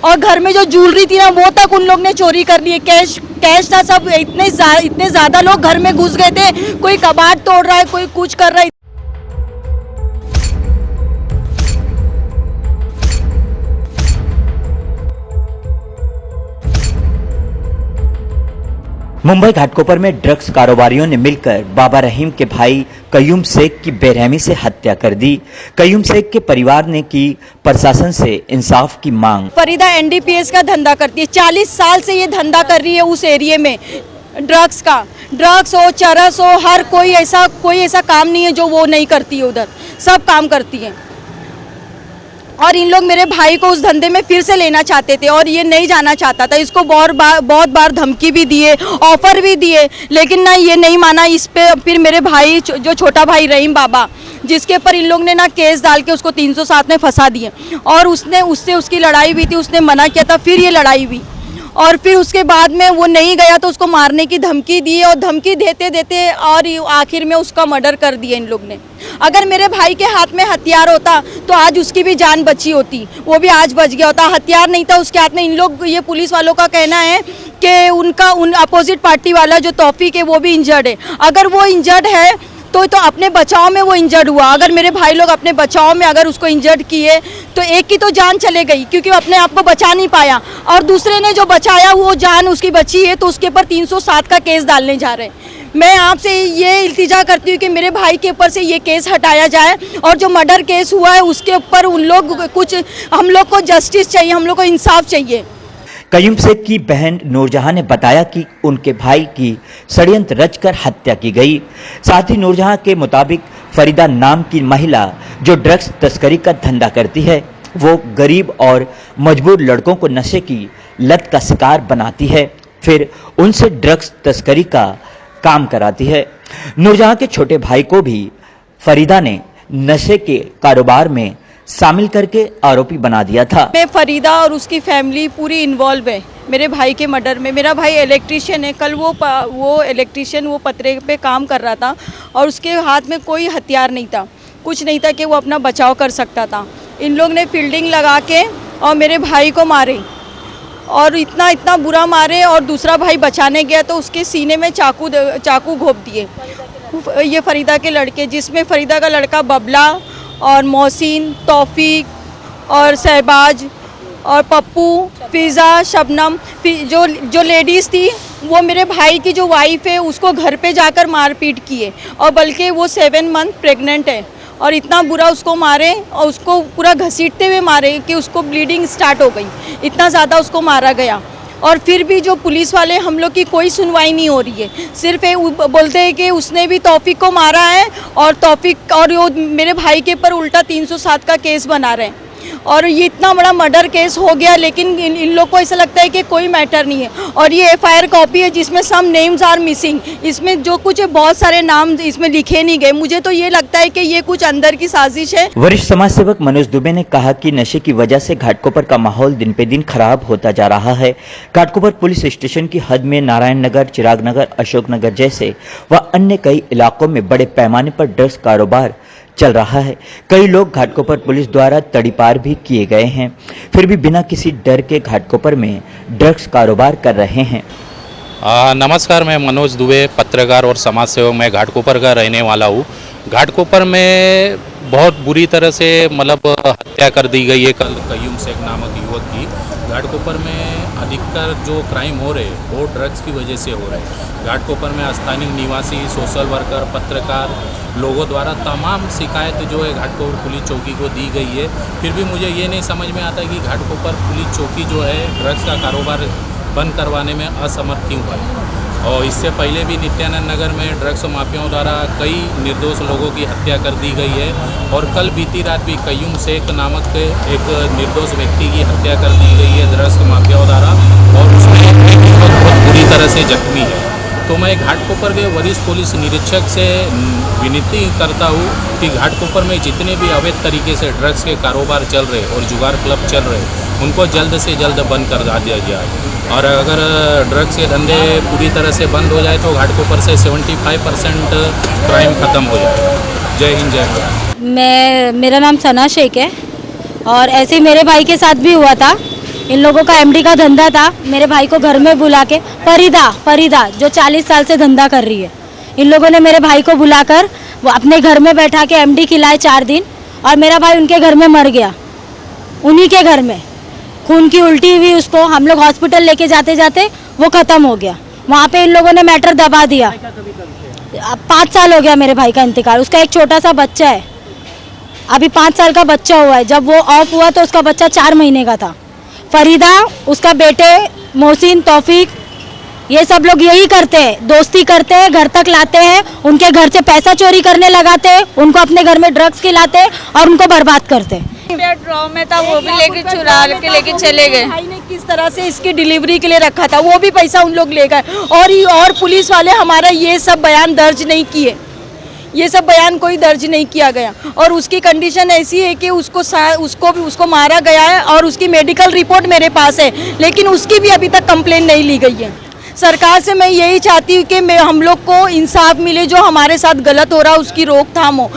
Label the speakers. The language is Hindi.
Speaker 1: और घर में जो ज्वेलरी थी ना वो तक उन लोग ने चोरी कर ली। कैश था सब। इतने ज़्यादा लोग घर में घुस गए थे, कोई कबाड़ तोड़ रहा है, कोई कुछ कर रहा है।
Speaker 2: मुंबई घाटकोपर में ड्रग्स कारोबारियों ने मिलकर बाबा रहीम के भाई कयूम शेख की बेरहमी से हत्या कर दी। कयूम शेख के परिवार ने की प्रशासन से इंसाफ की मांग।
Speaker 1: फरीदा एनडीपीएस का धंधा करती है, 40 साल से ये धंधा कर रही है उस एरिया में ड्रग्स का। ड्रग्स हो, चरस हो, हर कोई ऐसा काम नहीं है जो वो नहीं करती है, उधर सब काम करती है। और इन लोग मेरे भाई को उस धंधे में फिर से लेना चाहते थे और ये नहीं जाना चाहता था। इसको बहुत बार धमकी भी दिए, ऑफर भी दिए, लेकिन ना ये नहीं माना। इस पे फिर मेरे भाई जो छोटा भाई रहीम बाबा, जिसके ऊपर इन लोग ने ना केस डाल के उसको 307 में फंसा दिए और उससे उसकी लड़ाई हुई थी। उसने मना किया था, फिर ये लड़ाई हुई और फिर उसके बाद में वो नहीं गया तो उसको मारने की धमकी दी और धमकी देते देते और आखिर में उसका मर्डर कर दिया इन लोग ने। अगर मेरे भाई के हाथ में हथियार होता तो आज उसकी भी जान बची होती, वो भी आज बच गया होता। हथियार नहीं था उसके हाथ में। इन लोग, ये पुलिस वालों का कहना है कि उन अपोजिट पार्टी वाला जो तौफीक है वो भी इंजर्ड है। अगर वो इंजर्ड है तो अपने बचाव में वो इंजर्ड हुआ। अगर मेरे भाई लोग अपने बचाव में अगर उसको इंजर्ड किए तो एक की तो जान चले गई क्योंकि वो अपने आप को बचा नहीं पाया, और दूसरे ने जो बचाया वो जान उसकी बची है तो उसके ऊपर 307 का केस डालने जा रहे हैं। मैं आपसे ये इल्तिजा करती हूँ कि मेरे भाई के ऊपर से ये केस हटाया जाए और जो मर्डर केस हुआ है उसके ऊपर हम लोग को जस्टिस चाहिए, हम लोग को इंसाफ चाहिए।
Speaker 2: कयूम शेख की बहन नूरजहां ने बताया कि उनके भाई की षड्यंत्र रचकर हत्या की गई। साथ ही नूरजहां के मुताबिक फरीदा नाम की महिला जो ड्रग्स तस्करी का धंधा करती है, वो गरीब और मजबूर लड़कों को नशे की लत का शिकार बनाती है, फिर उनसे ड्रग्स तस्करी का काम कराती है। नूरजहां के छोटे भाई को भी फरीदा ने नशे के कारोबार में शामिल करके आरोपी बना दिया था।
Speaker 1: मैं फरीदा और उसकी फैमिली पूरी इन्वॉल्व है मेरे भाई के मर्डर में। मेरा भाई इलेक्ट्रिशियन है। कल वो इलेक्ट्रिशियन वो पतरे पे काम कर रहा था और उसके हाथ में कोई हथियार नहीं था, कुछ नहीं था कि वो अपना बचाव कर सकता था। इन लोग ने फील्डिंग लगा के और मेरे भाई को मारे और इतना बुरा मारे, और दूसरा भाई बचाने गया तो उसके सीने में चाकू घोंप दिए। ये फरीदा के लड़के, जिसमें फरीदा का लड़का बबला और मोहसिन, तौफीक और शहबाज और पप्पू, फिज़ा, शबनम, जो लेडीज़ थी वो मेरे भाई की जो वाइफ है उसको घर पे जाकर मारपीट किए, और बल्कि वो 7 मंथ प्रेग्नेंट है और इतना बुरा उसको मारे और उसको पूरा घसीटते हुए मारे कि उसको ब्लीडिंग स्टार्ट हो गई। इतना ज़्यादा उसको मारा गया और फिर भी जो पुलिस वाले, हम लोग की कोई सुनवाई नहीं हो रही है। सिर्फ बोलते हैं कि उसने भी तौफीक को मारा है और तौफीक और वो मेरे भाई के ऊपर उल्टा 307 का केस बना रहे हैं और ये इतना बड़ा मर्डर केस हो गया, लेकिन इन लोग को ऐसा लगता है कि कोई मैटर नहीं है। और ये एफआईआर कॉपी है जिसमें सम नेम्स आर मिसिंग। इसमें जो कुछ है बहुत सारे नाम इसमें लिखे नहीं गए। मुझे तो ये लगता है कि ये कुछ अंदर की साजिश है।
Speaker 2: वरिष्ठ समाज सेवक मनोज दुबे ने कहा कि नशे की वजह से घाटकोपर का माहौल दिन पे दिन खराब होता जा रहा है। घाटकोपर पुलिस स्टेशन की हद में नारायण नगर, चिराग नगर, अशोक नगर जैसे व अन्य कई इलाकों में बड़े पैमाने पर ड्रग्स कारोबार चल रहा है। कई लोग घाटकोपर पुलिस द्वारा तड़ीपार भी किए गए हैं, फिर भी बिना किसी डर के घाटकोपर में ड्रग्स कारोबार कर रहे हैं।
Speaker 3: नमस्कार, मैं मनोज दुबे, पत्रकार और समाज सेवक। मैं घाटकोपर का रहने वाला हूँ। घाटकोपर में बहुत बुरी तरह से हत्या कर दी गई है कल कयूम शेख नामक युवक की। घाटकोपर में अधिकतर जो क्राइम हो रहे हैं वो ड्रग्स की वजह से हो रहे हैं। घाटकोपर में स्थानीय निवासी, सोशल वर्कर, पत्रकार लोगों द्वारा तमाम शिकायत जो है घाटकोपर पुलिस चौकी को दी गई है। फिर भी मुझे ये नहीं समझ में आता कि घाटकोपर पुलिस चौकी जो है ड्रग्स का कारोबार बंद करवाने में असमर्थ क्यों है। और इससे पहले भी नित्यानंद नगर में ड्रग्स माफियाओं द्वारा कई निर्दोष लोगों की हत्या कर दी गई है और कल बीती रात भी कयूम शेख नामक एक निर्दोष व्यक्ति की हत्या कर दी गई है ड्रग्स माफियाओं द्वारा, और उसमें बहुत बुरी तरह से जख्मी है। तो मैं घाटकोपर के वरिष्ठ पुलिस निरीक्षक से विनती करता हूँ कि घाटकोपर में जितने भी अवैध तरीके से ड्रग्स के कारोबार चल रहे और जुगार क्लब चल रहे उनको जल्द से जल्द बंद कर दिया जाए। और अगर ड्रग्स के धंधे पूरी तरह से बंद हो जाए तो घाटकोपर से 75% क्राइम ख़त्म हो जाए। जय हिंद, जय भारत।
Speaker 4: मेरा नाम सना शेख है और ऐसे ही मेरे भाई के साथ भी हुआ था इन लोगों का एमडी का धंधा था। मेरे भाई को घर में बुला के फरीदा जो 40 साल से धंधा कर रही है, इन लोगों ने मेरे भाई को बुलाकर वो अपने घर में बैठा के एमडी खिलाए 4 दिन, और मेरा भाई उनके घर में मर गया, उन्हीं के घर में खून की उल्टी हुई उसको। हम लोग हॉस्पिटल लेके जाते जाते वो ख़त्म हो गया। वहाँ पे इन लोगों ने मैटर दबा दिया। 5 साल हो गया मेरे भाई का इंतकाल। उसका एक छोटा सा बच्चा है, अभी 5 साल का बच्चा हुआ है। जब वो ऑफ हुआ तो उसका बच्चा 4 महीने का था। फरीदा, उसका बेटे मोहसिन, तौफीक, ये सब लोग यही करते हैं, दोस्ती करते हैं, घर तक लाते हैं, उनके घर से पैसा चोरी करने लगाते हैं, उनको अपने घर में ड्रग्स खिलाते हैं और उनको बर्बाद करते हैं।
Speaker 5: ड्रॉ में था वो भी लेके चुरा के लेके चले गए।
Speaker 1: भाई ने किस तरह से इसकी डिलीवरी के लिए रखा था, वो भी पैसा उन लोग ले गए। और पुलिस वाले हमारा ये सब बयान दर्ज नहीं किए, ये सब बयान कोई दर्ज नहीं किया गया। और उसकी कंडीशन ऐसी है कि उसको मारा गया है और उसकी मेडिकल रिपोर्ट मेरे पास है, लेकिन उसकी भी अभी तक कंप्लेन नहीं ली गई है। सरकार से मैं यही चाहती हूँ कि हम लोग को इंसाफ मिले, जो हमारे साथ गलत हो रहा है उसकी रोकथाम हो।